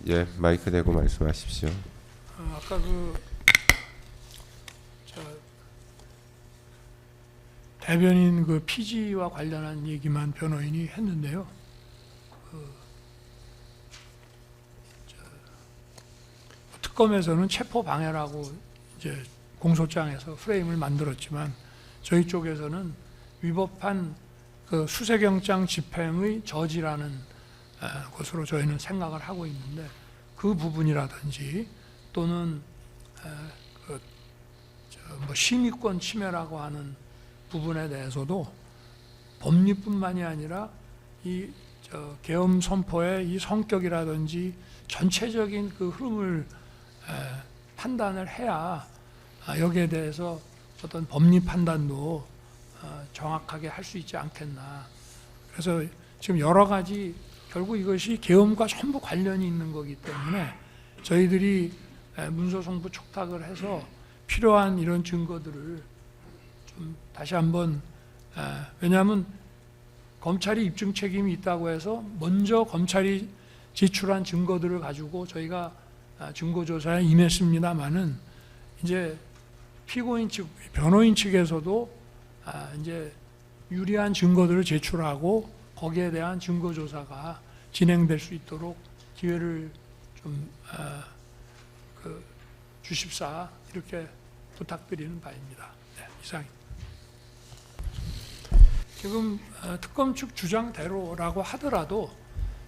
예, 마이크 대고 말씀하십시오. 아까 저 대변인 피지와 관련한 얘기만 변호인이 했는데요. 특검에서는 체포 방해라고 이제 공소장에서 프레임을 만들었지만 저희 쪽에서는 위법한 수색영장 집행의 저지라는 것으로 저희는 생각을 하고 있는데, 그 부분이라든지 또는 심의권 침해라고 하는 부분에 대해서도 법리뿐만이 아니라 이 계엄 선포의 이 성격이라든지 전체적인 그 흐름을 판단을 해야 여기에 대해서 어떤 법리 판단도 정확하게 할 수 있지 않겠나. 그래서 지금 여러 가지 결국 이것이 계엄과 전부 관련이 있는 거기 때문에 저희들이 문서송부 촉탁을 해서 필요한 이런 증거들을 좀 다시 한번, 왜냐하면 검찰이 입증 책임이 있다고 해서 먼저 검찰이 제출한 증거들을 가지고 저희가 증거조사에 임했습니다마는 이제 피고인 측, 변호인 측에서도 이제 유리한 증거들을 제출하고 거기에 대한 증거조사가 진행될 수 있도록 기회를 좀 주십사, 이렇게 부탁드리는 바입니다. 네, 이상입니다. 지금 특검 측 주장대로라고 하더라도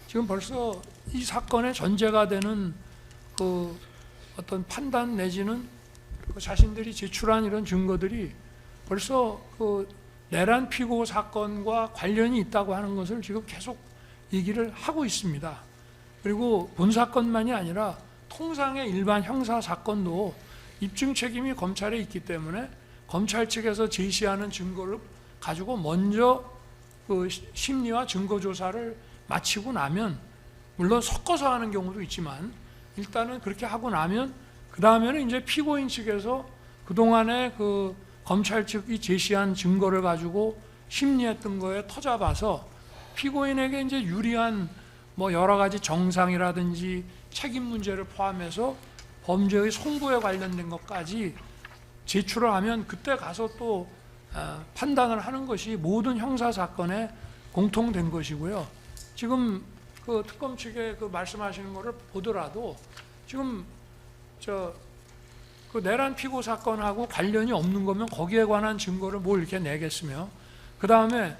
지금 벌써 이 사건의 전제가 되는 어떤 판단 내지는 자신들이 제출한 이런 증거들이 벌써 내란 피고 사건과 관련이 있다고 하는 것을 지금 계속 얘기를 하고 있습니다. 그리고 본 사건만이 아니라 통상의 일반 형사 사건도 입증 책임이 검찰에 있기 때문에 검찰 측에서 제시하는 증거를 가지고 먼저 심리와 증거 조사를 마치고 나면, 물론 섞어서 하는 경우도 있지만 일단은 그렇게 하고 나면 그 다음에는 이제 피고인 측에서 그동안에 검찰 측이 제시한 증거를 가지고 심리했던 거에 터잡아서 피고인에게 이제 유리한 여러 가지 정상이라든지 책임 문제를 포함해서 범죄의 송구에 관련된 것까지 제출을 하면 그때 가서 또 판단을 하는 것이 모든 형사 사건에 공통된 것이고요. 지금 특검 측에 말씀하시는 것을 보더라도 지금 내란 피고 사건하고 관련이 없는 거면 거기에 관한 증거를 뭘 이렇게 내겠으며, 그 다음에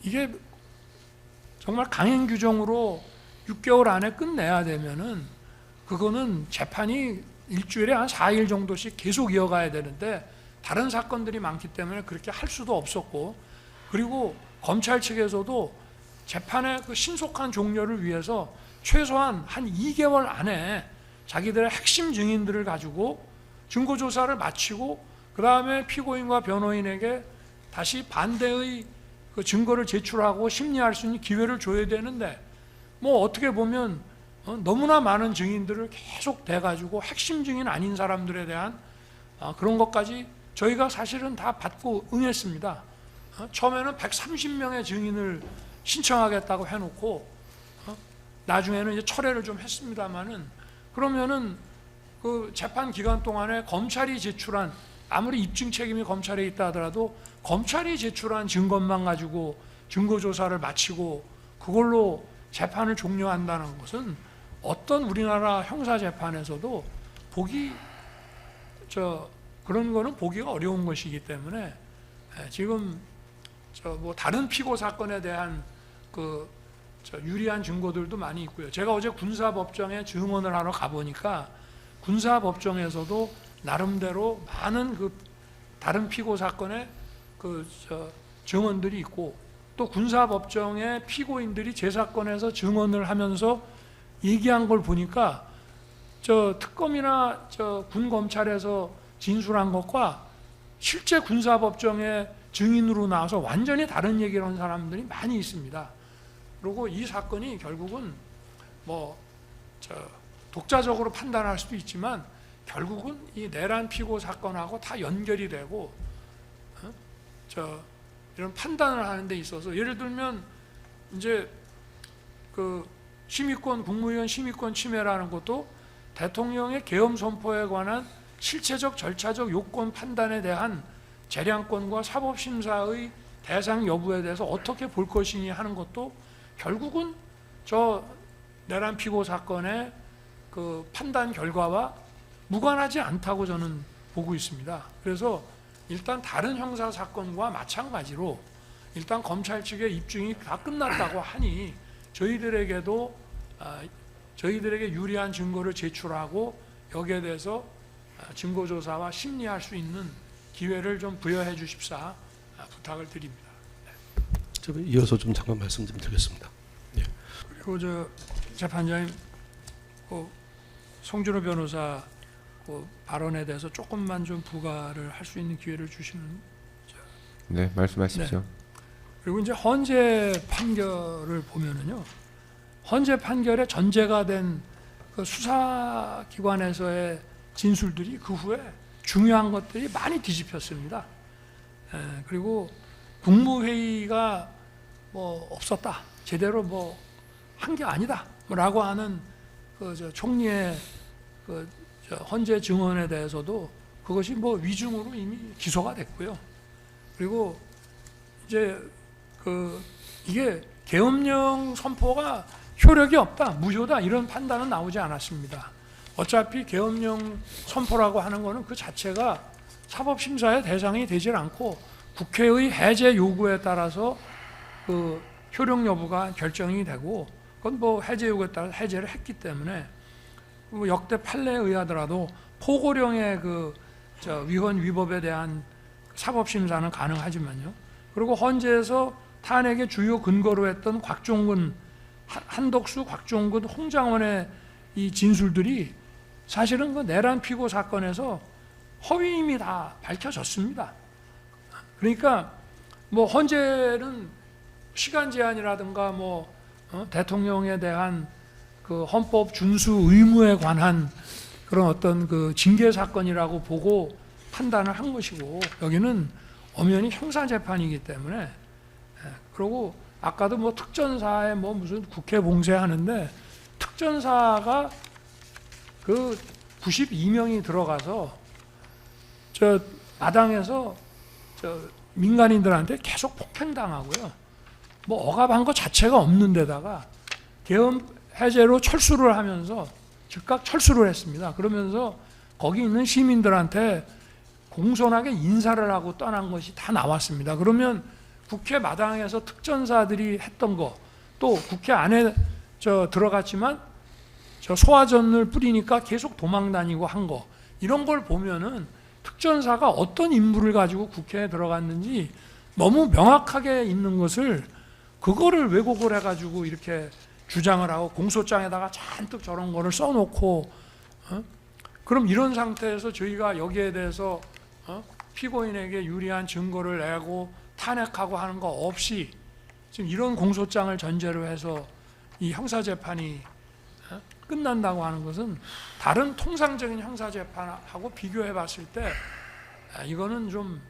이게 정말 강행 규정으로 6개월 안에 끝내야 되면은 그거는 재판이 일주일에 한 4일 정도씩 계속 이어가야 되는데 다른 사건들이 많기 때문에 그렇게 할 수도 없었고, 그리고 검찰 측에서도 재판의 신속한 종료를 위해서 최소한 한 2개월 안에 자기들의 핵심 증인들을 가지고 증거조사를 마치고 그 다음에 피고인과 변호인에게 다시 반대의 증거를 제출하고 심리할 수 있는 기회를 줘야 되는데, 어떻게 보면 너무나 많은 증인들을 계속 대가지고 핵심 증인 아닌 사람들에 대한 그런 것까지 저희가 사실은 다 받고 응했습니다. 처음에는 130명의 증인을 신청하겠다고 해놓고 나중에는 이제 철회를 좀 했습니다만은, 그러면은 재판 기간 동안에 검찰이 제출한, 아무리 입증 책임이 검찰에 있다 하더라도 검찰이 제출한 증거만 가지고 증거조사를 마치고 그걸로 재판을 종료한다는 것은 어떤 우리나라 형사재판에서도 그런 거는 보기가 어려운 것이기 때문에 지금 다른 피고 사건에 대한 유리한 증거들도 많이 있고요. 제가 어제 군사법정에 증언을 하러 가보니까 군사법정에서도 나름대로 많은 다른 피고 사건의 증언들이 있고, 또 군사법정의 피고인들이 제 사건에서 증언을 하면서 얘기한 걸 보니까 특검이나 군검찰에서 진술한 것과 실제 군사법정의 증인으로 나와서 완전히 다른 얘기를 한 사람들이 많이 있습니다. 그리고 이 사건이 결국은 독자적으로 판단할 수도 있지만 결국은 이 내란 피고 사건하고 다 연결이 되고 이런 판단을 하는 데 있어서, 예를 들면 이제 심의권, 국무위원 심의권 침해라는 것도 대통령의 계엄 선포에 관한 실체적 절차적 요건 판단에 대한 재량권과 사법심사의 대상 여부에 대해서 어떻게 볼 것이니 하는 것도 결국은 저 내란 피고 사건의 그 판단 결과와 무관하지 않다고 저는 보고 있습니다. 그래서 일단 다른 형사 사건과 마찬가지로 일단 검찰 측의 입증이 다 끝났다고 하니 저희들에게도 저희들에게 유리한 증거를 제출하고 여기에 대해서 증거조사와 심리할 수 있는 기회를 좀 부여해 주십사 부탁을 드립니다. 좀 이어서 좀 잠깐 말씀 좀 드리겠습니다. 예. 그리고 저 재판장님, 송준호 변호사 발언에 대해서 조금만 좀 부과를 할 수 있는 기회를 주시면. 네, 말씀하십시오. 네. 그리고 이제 헌재 판결을 보면은요, 헌재 판결에 전제가 된 그 수사기관에서의 진술들이 그 후에 중요한 것들이 많이 뒤집혔습니다. 그리고 국무회의가 뭐 없었다, 제대로 뭐 한 게 아니다, 라고 하는 그 저 총리의 그 저 헌재 증언에 대해서도 그것이 뭐 위증으로 이미 기소가 됐고요. 그리고 이제 이게 계엄령 선포가 효력이 없다, 무효다, 이런 판단은 나오지 않았습니다. 어차피 계엄령 선포라고 하는 것은 그 자체가 사법심사의 대상이 되질 않고 국회의 해제 요구에 따라서 그 효력 여부가 결정이 되고, 그건 뭐 해제 요구에 따라 해제를 했기 때문에 뭐 역대 판례에 의하더라도 포고령의 위헌 위법에 대한 사법심사는 가능하지만요. 그리고 헌재에서 탄핵의 주요 근거로 했던 한덕수, 곽종근, 홍장원의 이 진술들이 사실은 그 내란 피고 사건에서 허위임이 다 밝혀졌습니다. 그러니까 뭐 헌재는 시간 제한이라든가 대통령에 대한 그 헌법 준수 의무에 관한 그런 어떤 그 징계 사건이라고 보고 판단을 한 것이고, 여기는 엄연히 형사 재판이기 때문에. 그리고 아까도 뭐 특전사에 뭐 무슨 국회 봉쇄하는데, 특전사가 그 92명이 들어가서 저 마당에서 저 민간인들한테 계속 폭행당하고요, 뭐 억압한 것 자체가 없는 데다가 계엄 해제로 철수를 하면서 즉각 철수를 했습니다. 그러면서 거기 있는 시민들한테 공손하게 인사를 하고 떠난 것이 다 나왔습니다. 그러면 국회 마당에서 특전사들이 했던 거, 또 국회 안에 들어갔지만 소화전을 뿌리니까 계속 도망다니고 한 거, 이런 걸 보면은 특전사가 어떤 임무를 가지고 국회에 들어갔는지 너무 명확하게 있는 것을, 그거를 왜곡을 해가지고 이렇게 주장을 하고 공소장에다가 잔뜩 저런 거를 써놓고, 그럼 이런 상태에서 저희가 여기에 대해서 피고인에게 유리한 증거를 내고 탄핵하고 하는 거 없이 지금 이런 공소장을 전제로 해서 이 형사재판이 끝난다고 하는 것은 다른 통상적인 형사재판하고 비교해 봤을 때 이거는 좀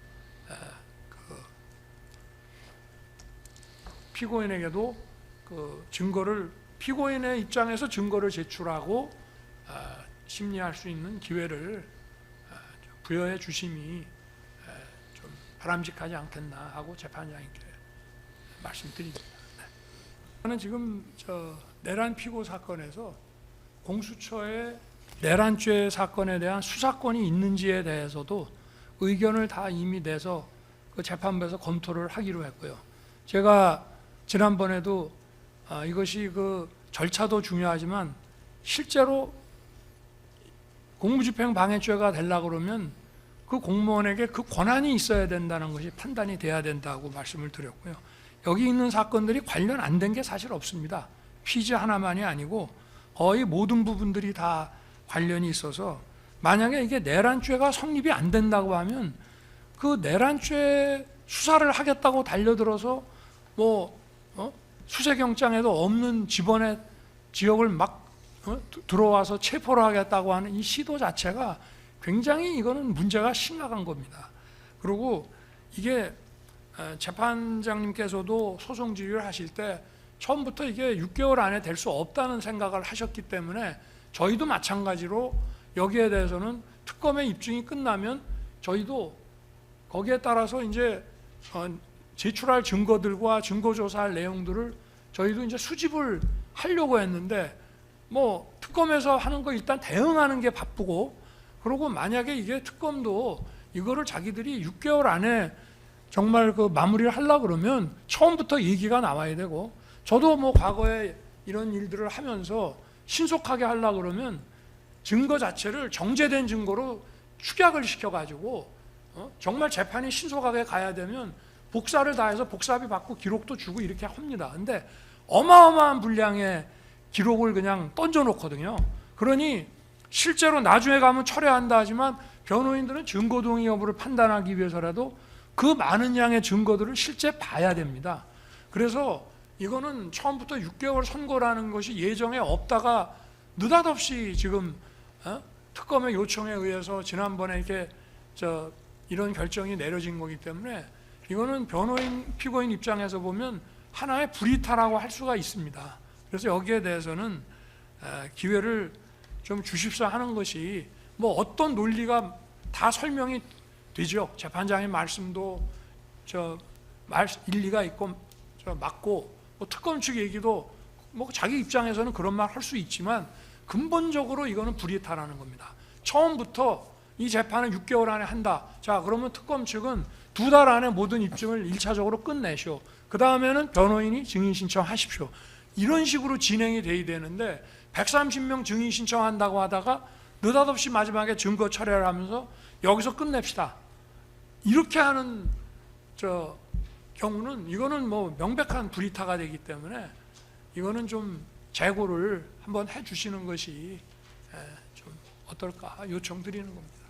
피고인에게도 그 증거를, 피고인의 입장에서 증거를 제출하고 심리할 수 있는 기회를 부여해 주심이 좀 바람직하지 않겠나 하고 재판장님께 말씀드립니다. 저는 지금 내란 피고 사건에서 공수처의 내란죄 사건에 대한 수사권이 있는지에 대해서도 의견을 다 이미 내서 그 재판부에서 검토를 하기로 했고요. 제가 지난번에도 이것이 그 절차도 중요하지만 실제로 공무집행 방해죄가 되려고 그러면 그 공무원에게 그 권한이 있어야 된다는 것이 판단이 돼야 된다고 말씀을 드렸고요. 여기 있는 사건들이 관련 안 된 게 사실 없습니다. 피지 하나만이 아니고 거의 모든 부분들이 다 관련이 있어서, 만약에 이게 내란죄가 성립이 안 된다고 하면 그 내란죄 수사를 하겠다고 달려들어서 수색영장에도 없는 집원의 지역을 막 들어와서 체포를 하겠다고 하는 이 시도 자체가 굉장히 이거는 문제가 심각한 겁니다. 그리고 이게 재판장님께서도 소송 지휘를 하실 때 처음부터 이게 6개월 안에 될 수 없다는 생각을 하셨기 때문에 저희도 마찬가지로 여기에 대해서는 특검의 입증이 끝나면 저희도 거기에 따라서 이제 제출할 증거들과 증거조사할 내용들을 저희도 이제 수집을 하려고 했는데 뭐 특검에서 하는 거 일단 대응하는 게 바쁘고 그리고 만약에 이게 특검도 이거를 자기들이 6개월 안에 정말 그 마무리를 하려고 그러면 처음부터 얘기가 나와야 되고 저도 뭐 과거에 이런 일들을 하면서 신속하게 하려고 그러면 증거 자체를 정제된 증거로 축약을 시켜가지고 정말 재판이 신속하게 가야 되면 복사를 다 해서 복사비 받고 기록도 주고 이렇게 합니다. 근데 어마어마한 분량의 기록을 그냥 던져놓거든요. 그러니 실제로 나중에 가면 철회한다 하지만 변호인들은 증거동의 여부를 판단하기 위해서라도 그 많은 양의 증거들을 실제 봐야 됩니다. 그래서 이거는 처음부터 6개월 선고라는 것이 예정에 없다가 느닷없이 지금 특검의 요청에 의해서 지난번에 이렇게 이런 결정이 내려진 거기 때문에 이거는 변호인, 피고인 입장에서 보면 하나의 불이탈하고 할 수가 있습니다. 그래서 여기에 대해서는 기회를 좀 주십사 하는 것이 뭐 어떤 논리가 다 설명이 되죠. 재판장의 말씀도 일리가 있고 맞고 뭐 특검 측 얘기도 뭐 자기 입장에서는 그런 말 할 수 있지만 근본적으로 이거는 불이탈하는 겁니다. 처음부터 이 재판은 6개월 안에 한다. 자, 그러면 특검 측은 2달 안에 모든 입증을 1차적으로 끝내시오. 그 다음에는 변호인이 증인 신청하십시오. 이런 식으로 진행이 돼야 되는데 130명 증인 신청한다고 하다가 느닷없이 마지막에 증거 철회를 하면서 여기서 끝냅시다. 이렇게 하는 경우는 이거는 뭐 명백한 불이타가 되기 때문에 이거는 좀 재고를 한번 해주시는 것이 좀 어떨까 요청드리는 겁니다.